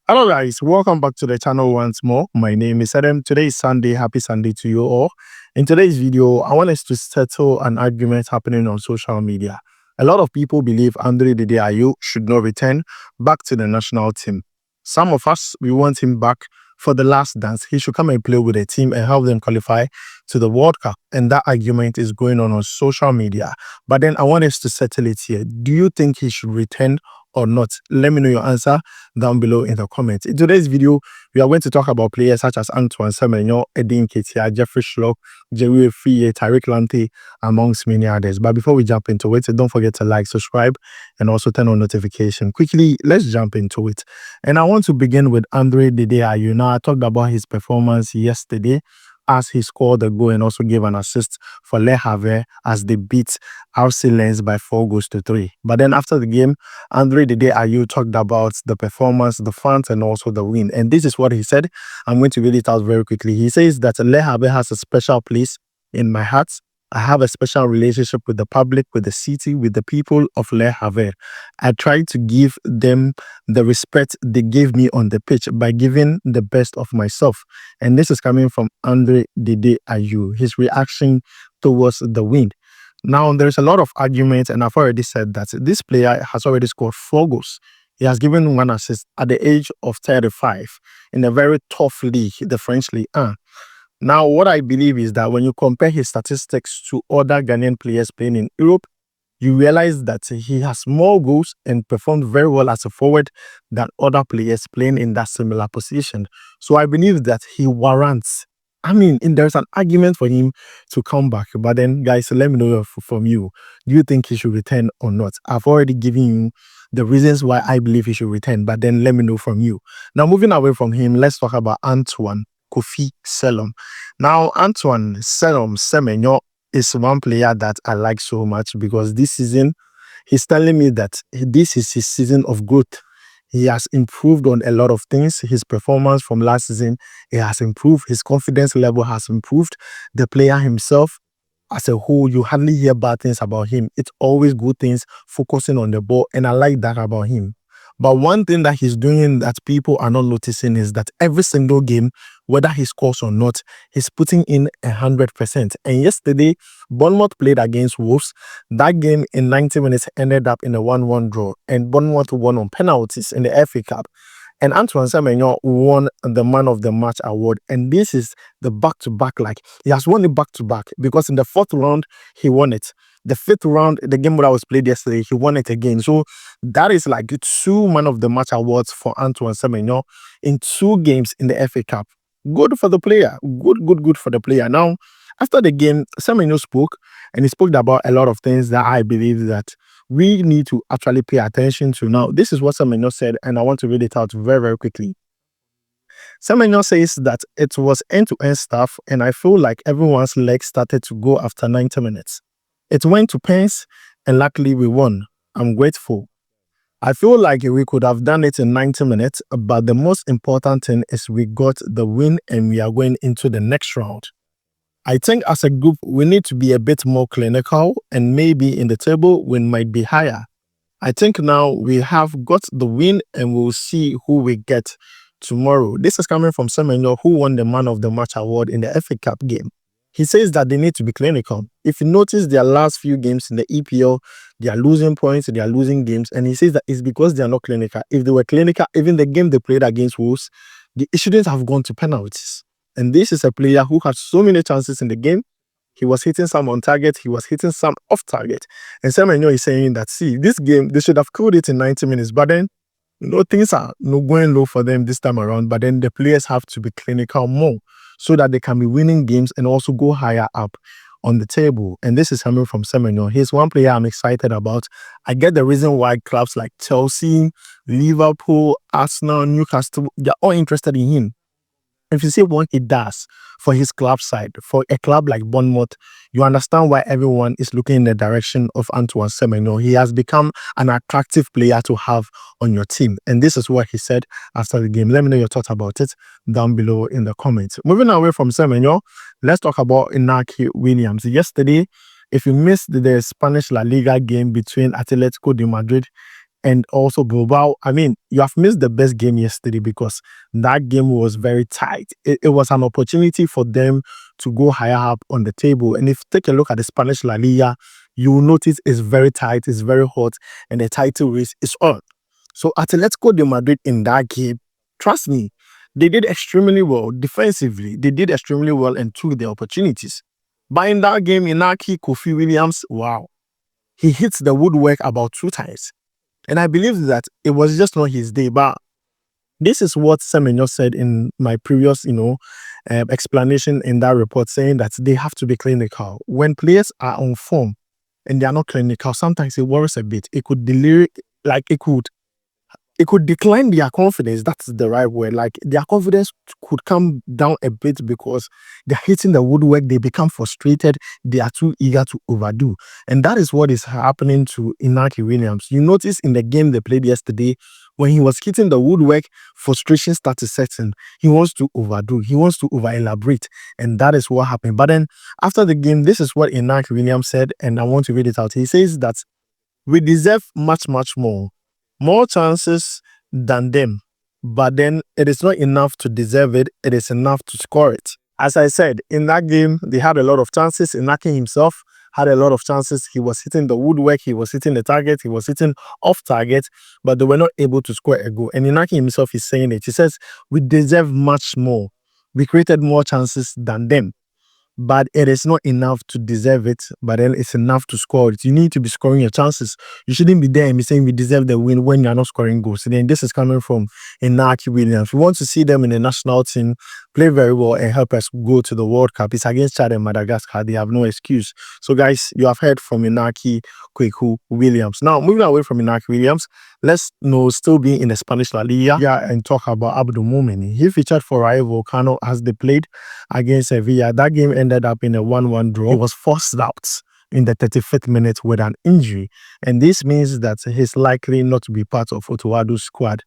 Hello guys, welcome back to the channel once more. My name is Adam. Today is Sunday. Happy Sunday to you all. In today's video, I want us to settle an argument happening on social media. A lot of people believe Ayew should not return back to the national team. Some of us, we want him back for the last dance. He should come and play with the team and help them qualify to the World Cup. And that argument is going on social media. But then I want us to settle it here. Do you think he should return or not? Let me know your answer down below in the comments. In today's video, we are going to talk about players such as Antoine Semenyo, Nketiah, Schlupp, Afriyie, Tariq Lamptey, amongst many others. But before we jump into it, don't forget to like, subscribe, and also turn on notification. Quickly, let's jump into it. And I want to begin with Ayew. Now, I talked about his performance yesterday as he scored a goal and also gave an assist for Le Havre as they beat RC Lens by 4-3. But then after the game, Ayew talked about the performance, the fans, and also the win. And this is what he said. I'm going to read it out very quickly. He says that Le Havre has a special place in my heart. I have a special relationship with the public, with the city, with the people of Le Havre. I try to give them the respect they gave me on the pitch by giving the best of myself. And this is coming from Ayew, his reaction towards the win. Now, there's a lot of arguments, and I've already said that this player has already scored 4 goals. He has given 1 assist at the age of 35 in a very tough league, the French League 1. Now, what I believe is that when you compare his statistics to other Ghanaian players playing in Europe, you realize that he has more goals and performed very well as a forward than other players playing in that similar position. So I believe that he warrants, there's an argument for him to come back. But then, guys, let me know from you. Do you think he should return or not? I've already given you the reasons why I believe he should return, but then let me know from you. Now, moving away from him, let's talk about Antoine Semenyo. Now, Antoine Semenyo is one player that I like so much because this season, he's telling me that this is his season of growth. He has improved on a lot of things. His performance from last season, it has improved. His confidence level has improved. The player himself, as a whole, you hardly hear bad things about him. It's always good things, focusing on the ball, and I like that about him. But one thing that he's doing that people are not noticing is that every single game, whether he scores or not, he's putting in 100%. And yesterday, Bournemouth played against Wolves. That game in 90 minutes ended up in a 1-1 draw, and Bournemouth won on penalties in the FA Cup. And Antoine Semenyo won the Man of the Match award. And this is the back-to-back. Like, he has won it back-to-back because in the 4th round, he won it. The 5th round, the game that was played yesterday, he won it again. So that is like 2 Man of the Match awards for Antoine Semenyo in 2 games in the FA Cup. Good for the player. Good for the player. Now, after the game, Semenyo spoke, and he spoke about a lot of things that I believe that we need to actually pay attention to. Now, this is what Semenyo said, and I want to read it out very quickly. Semenyo says that it was end-to-end stuff, and I feel like everyone's legs started to go after 90 minutes. It went to pens, and luckily we won. I'm grateful. I feel like we could have done it in 90 minutes, but the most important thing is we got the win and we are going into the next round. I think as a group, we need to be a bit more clinical, and maybe in the table, we might be higher. I think now we have got the win and we'll see who we get tomorrow. This is coming from Semenyo, who won the Man of the Match award in the FA Cup game. He says that they need to be clinical. If you notice their last few games in the EPL, they are losing points, they are losing games, and he says that it's because they are not clinical. If they were clinical, even the game they played against Wolves, it shouldn't have gone to penalties. And this is a player who had so many chances in the game. He was hitting some on target, he was hitting some off target. And Semenyo is saying that, see, this game, they should have killed it in 90 minutes, but then, things are not going low for them this time around, but then the players have to be clinical more so that they can be winning games and also go higher up on the table. And this is coming from Semenyo. He's one player I'm excited about. I get the reason why clubs like Chelsea, Liverpool, Arsenal, Newcastle, they're all interested in him. If you see what he does for his club side, for a club like Bournemouth, you understand why everyone is looking in the direction of Antoine Semenyo. He has become an attractive player to have on your team. And this is what he said after the game. Let me know your thoughts about it down below in the comments. Moving away from Semenyo, let's talk about Inaki Williams. Yesterday, if you missed the Spanish La Liga game between Atletico de Madrid and also Bilbao. I mean, you have missed the best game yesterday because that game was very tight. It was an opportunity for them to go higher up on the table. And if you take a look at the Spanish La Liga, you will notice it's very tight, it's very hot, and the title race is on. So Atletico de Madrid in that game, trust me, they did extremely well defensively. They did extremely well and took the opportunities. But in that game, Inaki, Kofi Williams, wow, he hits the woodwork about 2 times. And I believe that it was just not his day. But this is what Semenyo said in my previous, explanation in that report, saying that they have to be clinical. When players are on form and they are not clinical, sometimes it worries a bit. It could delay, like it could decline their confidence. That's the right word. Like their confidence could come down a bit because they're hitting the woodwork. They become frustrated. They are too eager to overdo. And that is what is happening to Inaki Williams. You notice in the game they played yesterday, when he was hitting the woodwork, frustration started setting. He wants to overdo. He wants to over-elaborate. And that is what happened. But then after the game, this is what Inaki Williams said, and I want to read it out. He says that we deserve much, much more chances than them, but then it is not enough to deserve it. It is enough to score it. As I said, in that game, they had a lot of chances. Inaki himself had a lot of chances. He was hitting the woodwork. He was hitting the target. He was hitting off target, but they were not able to score a goal. And Inaki himself is saying it. He says, we deserve much more. We created more chances than them, but it is not enough to deserve it, but then it's enough to score it. You need to be scoring your chances. You shouldn't be there and be saying we deserve the win when you're not scoring goals. And then this is coming from Inaki Williams. We want to see them in the national team play very well and help us go to the World Cup. It's against Chad and Madagascar. They have no excuse. So guys, you have heard from Inaki Williams. Now, moving away from Inaki Williams, let's still be in the Spanish La Liga and talk about Abdul Mumin. He featured for Ayew as they played against Sevilla. That game ended up in a 1-1 draw. He was forced out in the 35th minute with an injury, and this means that he's likely not to be part of Otowado's squad.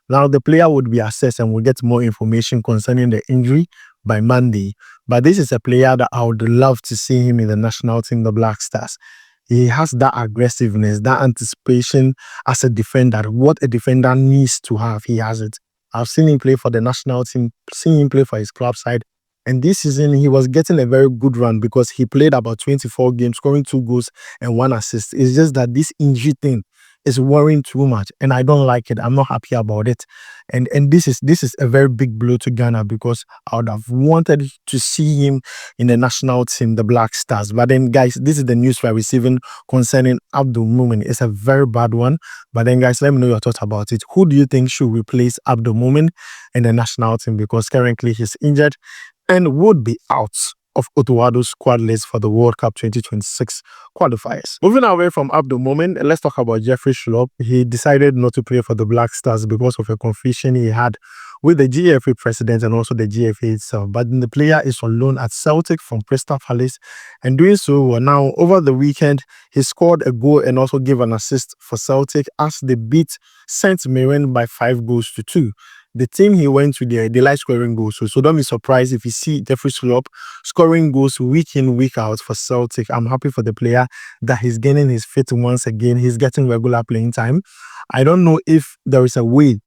Now, the player would be assessed and we'll get more information concerning the injury by Monday. But this is a player that I would love to see him in the national team, the Black Stars. He has that aggressiveness, that anticipation as a defender. What a defender needs to have, he has it. I've seen him play for the national team, seen him play for his club side. And this season, he was getting a very good run because he played about 24 games, scoring 2 goals and 1 assist. It's just that this injury thing is worrying too much, and I don't like it. I'm not happy about it. And this is a very big blow to Ghana because I would have wanted to see him in the national team, the Black Stars. But then, guys, this is the news we're receiving concerning Abdul Mumin. It's a very bad one. But then, guys, let me know your thoughts about it. Who do you think should replace Abdul Mumin in the national team? Because currently he's injured and would be out of Otowado's squad list for the World Cup 2026 qualifiers. Moving away from Abdul Mumin, let's talk about Jeffrey Schlupp. He decided not to play for the Black Stars because of a confusion he had with the GFA president and also the GFA itself. But the player is on loan at Celtic from Crystal Palace, and doing so well. Now, over the weekend, he scored a goal and also gave an assist for Celtic as they beat Saint Mirren by 5 goals to 2. The team he went to there, they like scoring goals. So don't be surprised if you see Jeffrey Schlupp scoring goals week in, week out for Celtic. I'm happy for the player that he's gaining his fit once again. He's getting regular playing time. I don't know if there is a way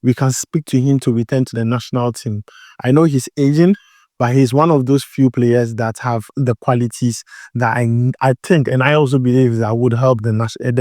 we can speak to him to return to the national team. I know he's aging, but he's one of those few players that have the qualities that I think, and I also believe that would help the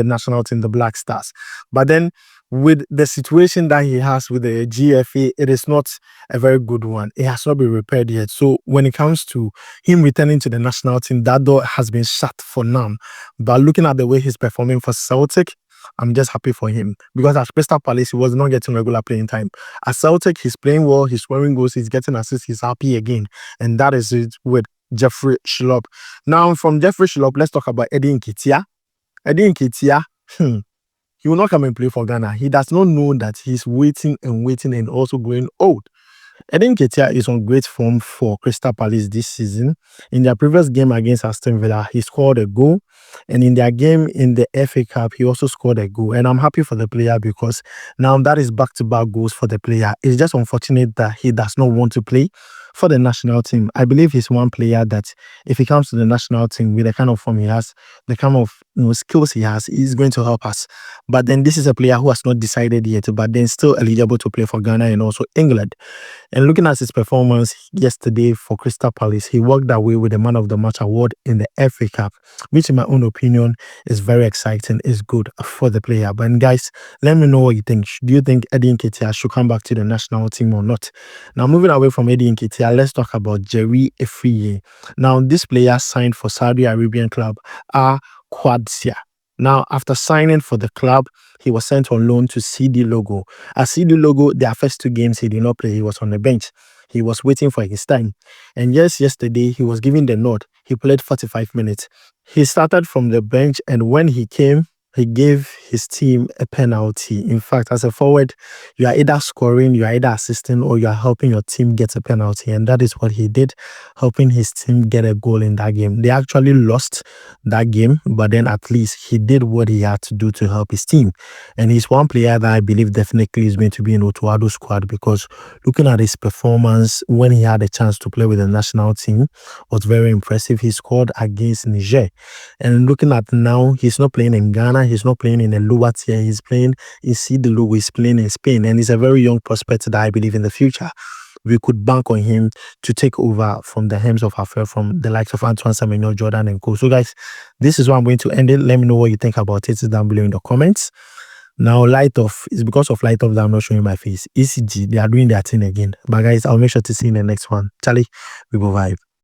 national team, the Black Stars. But then, with the situation that he has with the GFA, it is not a very good one. It has not been repaired yet. So when it comes to him returning to the national team, that door has been shut for now. But looking at the way he's performing for Celtic, I'm just happy for him. Because at Crystal Palace, he was not getting regular playing time. At Celtic, he's playing well, he's scoring goals, he's getting assists, he's happy again. And that is it with Jeffrey Schlupp. Now, from Jeffrey Schlupp, let's talk about Eddie Nketiah. Eddie Nketiah, he will not come and play for Ghana. He does not know that he's waiting and also growing old. Eddie Nketiah is on great form for Crystal Palace this season. In their previous game against Aston Villa, he scored a goal. And in their game in the FA Cup, he also scored a goal. And I'm happy for the player because now that is back-to-back goals for the player. It's just unfortunate that he does not want to play. for the national team. I believe he's one player that if he comes to the national team with the kind of form he has, the kind of skills he has, he's going to help us. But then this is a player who has not decided yet, but then still eligible to play for Ghana and also England. And looking at his performance yesterday for Crystal Palace, he walked away with the Man of the Match award in the FA Cup, which in my own opinion is very exciting, is good for the player. But guys, let me know what you think. Do you think Eddie Nketiah should come back to the national team or not? Now, moving away from Eddie Nketiah, let's talk about Jerry Afriyie. Now, this player signed for Saudi Arabian club Quadsia. Now, after signing for the club, he was sent on loan to CD Lugo. At CD Lugo, their first 2 games, he did not play. He was on the bench. He was waiting for his time. And yes, yesterday, he was given the nod. He played 45 minutes. He started from the bench, and when he came, he gave his team a penalty. In fact, as a forward, you are either scoring, you are either assisting, or you are helping your team get a penalty. And that is what he did, helping his team get a goal in that game. They actually lost that game, but then at least he did what he had to do to help his team. And he's one player that I believe definitely is going to be in Otuado's squad, because looking at his performance when he had a chance to play with the national team was very impressive. He scored against Niger. And looking at now, he's not playing in Ghana. He's not playing in a lower tier. He's playing in CD Lugo. He's playing in Spain. And he's a very young prospect that I believe in the future we could bank on him to take over from the helms of affair from the likes of Antoine Semenyo, Jordan, and co. So guys, this is where I'm going to end it. Let me know what you think about it down below in the comments. Now, light off. It's because of light off that I'm not showing my face. ECG, they are doing their thing again. But guys, I'll make sure to see you in the next one. Charlie, we go vibe.